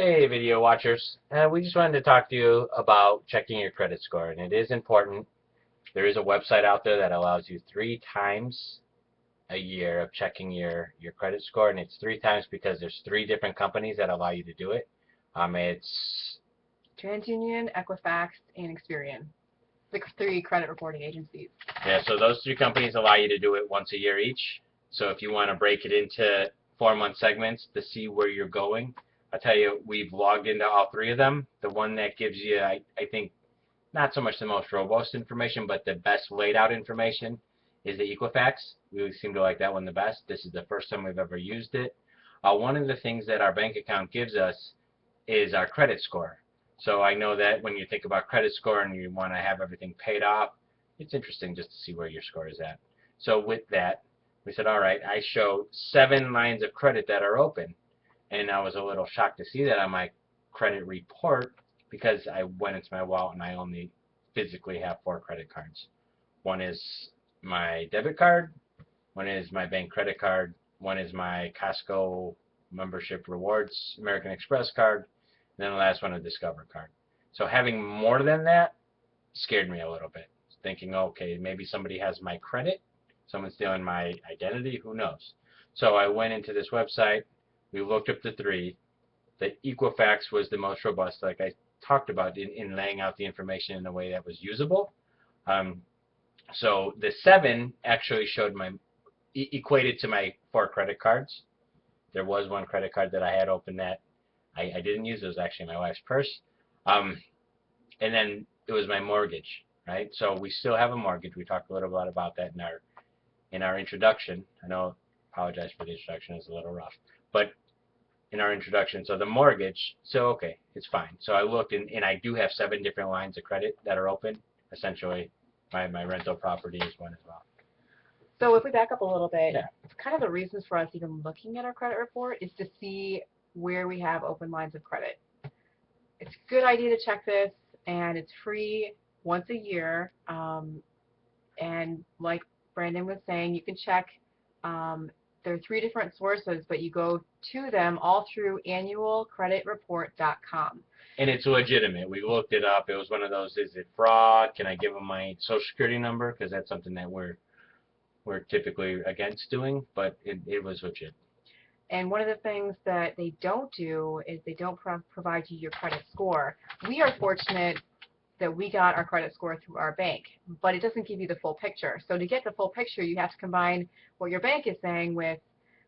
Hey, video watchers. We just wanted to talk to you about checking your credit score, and it is important. There is a website out there that allows you 3 times a year of checking your credit score, and it's 3 times because there's 3 different companies that allow you to do it. It's TransUnion, Equifax, and Experian. The three credit reporting agencies. Yeah, so those 3 companies allow you to do it once a year each. So if you want to break it into 4-month segments to see where you're going, I'll tell you, we've logged into all 3 of them. The one that gives you, I think, not so much the most robust information, but the best laid out information is the Equifax. We seem to like that one the best. This is the first time we've ever used it. One of the things that our bank account gives us is our credit score. So I know that when you think about credit score and you want to have everything paid off, it's interesting just to see where your score is at. So with that, we said, all right, I show 7 lines of credit that are open. And I was a little shocked to see that on my credit report because I went into my wallet and I only physically have 4 credit cards. One is my debit card, one is my bank credit card, one is my Costco membership rewards American Express card, and then the last one a Discover card. So having more than that scared me a little bit, thinking, okay, maybe somebody has my credit, someone's stealing my identity, who knows? So I went into this website, we looked up the 3. The Equifax was the most robust, like I talked about, in laying out the information in a way that was usable. So the 7 actually showed my equated to my 4 credit cards. There was one credit card that I had open that I didn't use. It was actually my wife's purse. Um, and then it was my mortgage, right? So we still have a mortgage. We talked a little bit about that in our introduction. I know, apologize for the introduction, it's a little rough, but in our introduction, so the mortgage, so okay, it's fine. So I looked, and I do have 7 different lines of credit that are open. Essentially, my rental property is one as well. So if we back up a little bit, Yeah. kind of the reasons for us even looking at our credit report is to see where we have open lines of credit. It's a good idea to check this, and it's free once a year. And like Brandon was saying, you can check. There are 3 different sources, but you go to them all through annualcreditreport.com. And it's legitimate. We looked it up. It was one of those, is it fraud? Can I give them my social security number? Because that's something that we're typically against doing, but it was legit. And one of the things that they don't do is they don't provide you your credit score. We are fortunate that we got our credit score through our bank, but it doesn't give you the full picture. So to get the full picture, you have to combine what your bank is saying with,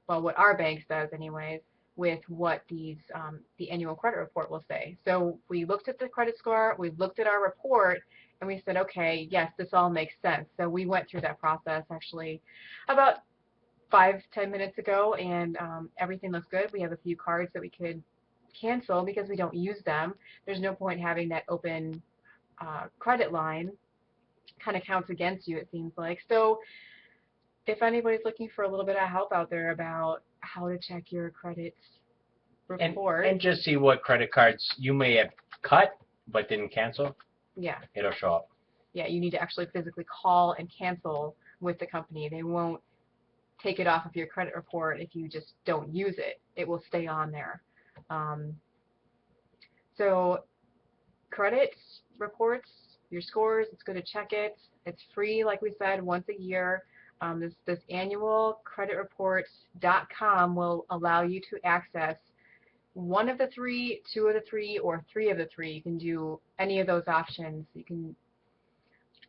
well, what our bank says anyways, with what the annual credit report will say. So we looked at the credit score, we looked at our report, and we said, okay, yes, this all makes sense. So we went through that process actually about 5-10 minutes ago, and everything looks good. We have a few cards that we could cancel because we don't use them. There's no point having that open credit line. Kind of counts against you, it seems like. So if anybody's looking for a little bit of help out there about how to check your credit report, and just see what credit cards you may have cut but didn't cancel, yeah, it'll show up. Yeah, you need to actually physically call and cancel with the company. They won't take it off of your credit report if you just don't use it. It will stay on there. So credit reports, your scores, it's good to check it. It's free, like we said, once a year. This annualcreditreport.com will allow you to access one of the 3, 2 of the 3, or 3 of the 3. You can do any of those options. You can.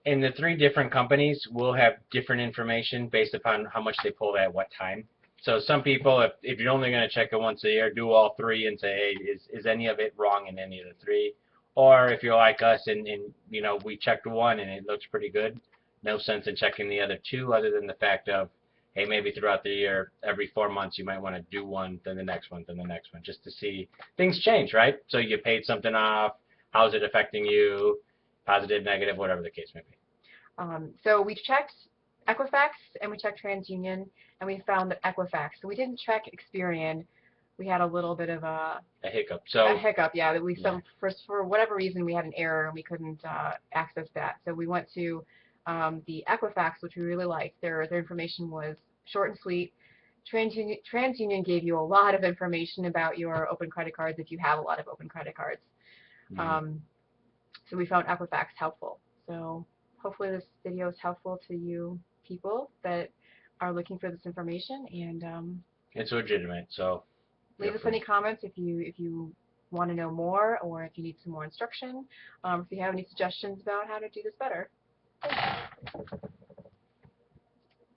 And the 3 different companies will have different information based upon how much they pull at what time. So some people, if you're only going to check it once a year, do all 3 and say, hey, is any of it wrong in any of the 3? Or if you're like us and you know, we checked one and it looks pretty good, no sense in checking the other 2 other than the fact of, hey, maybe throughout the year, every 4 months you might want to do one, then the next one, then the next one, just to see things change, right? So you paid something off, how's it affecting you, positive, negative, whatever the case may be. So we checked Equifax and we checked TransUnion, and we found that Equifax. So we didn't check Experian. We had a little bit of a hiccup. A hiccup, yeah. That we for whatever reason we had an error and we couldn't access that. So we went to the Equifax, which we really liked. Their information was short and sweet. TransUnion gave you a lot of information about your open credit cards if you have a lot of open credit cards. So we found Equifax helpful. So hopefully this video is helpful to you people that are looking for this information, and It's legitimate, so leave us any comments if you want to know more, or if you need some more instruction, if you have any suggestions about how to do this better.